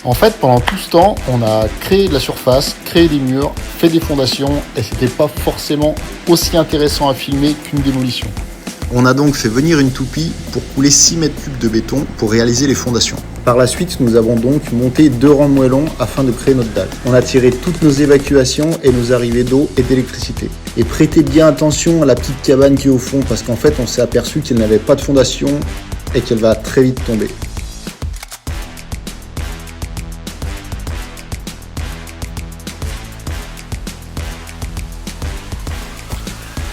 En fait, pendant tout ce temps, on a créé de la surface, créé des murs, fait des fondations, et c'était pas forcément aussi intéressant à filmer qu'une démolition. On a donc fait venir une toupie pour couler 6 mètres cubes de béton pour réaliser les fondations. Par la suite, nous avons donc monté 2 rangs de moellons afin de créer notre dalle. On a tiré toutes nos évacuations et nos arrivées d'eau et d'électricité. Et prêtez bien attention à la petite cabane qui est au fond, parce qu'en fait, on s'est aperçu qu'elle n'avait pas de fondation et qu'elle va très vite tomber.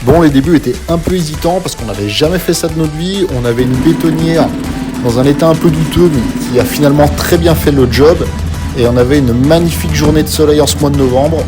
Bon, les débuts étaient un peu hésitants parce qu'on n'avait jamais fait ça de notre vie. On avait une bétonnière dans un état un peu douteux, mais qui a finalement très bien fait le job. Et on avait une magnifique journée de soleil en ce mois de novembre.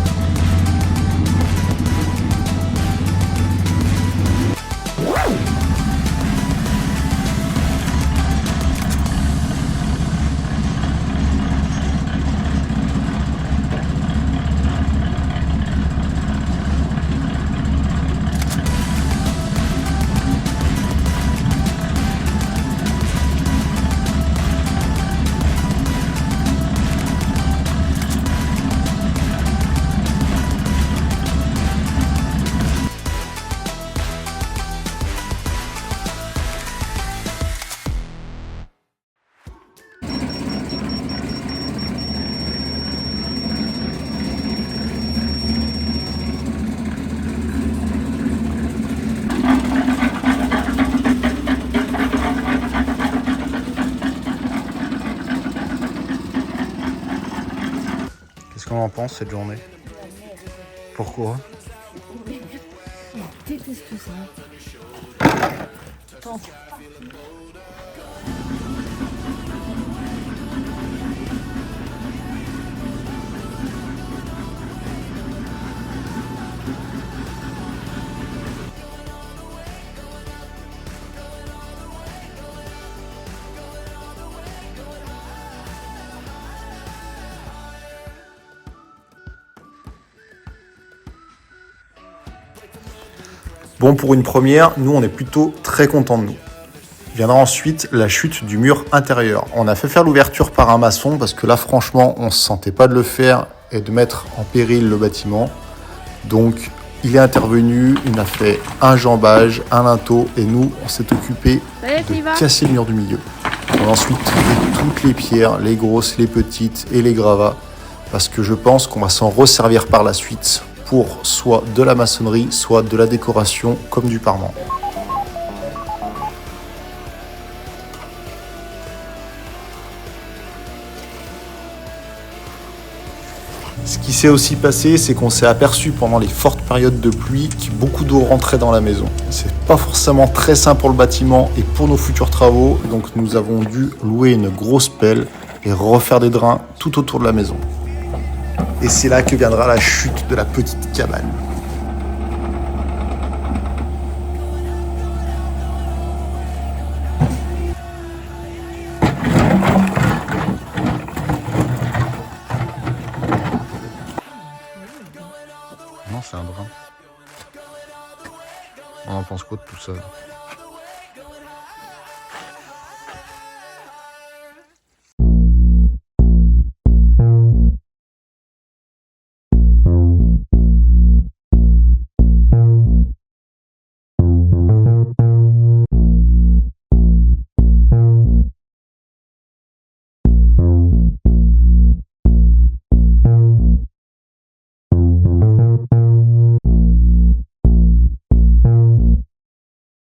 Qu'est-ce qu'on en pense cette journée? Pourquoi? Je déteste ça. Attends. Bon, pour une première, nous on est plutôt très contents de nous. Viendra ensuite la chute du mur intérieur. On a fait faire l'ouverture par un maçon parce que là franchement on ne se sentait pas de le faire et de mettre en péril le bâtiment. Donc il est intervenu, il a fait un jambage, un linteau et nous on s'est occupé de casser le mur du milieu. On a ensuite trié toutes les pierres, les grosses, les petites et les gravats parce que je pense qu'on va s'en resservir par la suite pour soit de la maçonnerie, soit de la décoration comme du parement. Ce qui s'est aussi passé, c'est qu'on s'est aperçu pendant les fortes périodes de pluie que beaucoup d'eau rentrait dans la maison. C'est pas forcément très sain pour le bâtiment et pour nos futurs travaux, donc nous avons dû louer une grosse pelle et refaire des drains tout autour de la maison. Et c'est là que viendra la chute de la petite cabane. Non, c'est un drain. On en pense quoi de tout ça?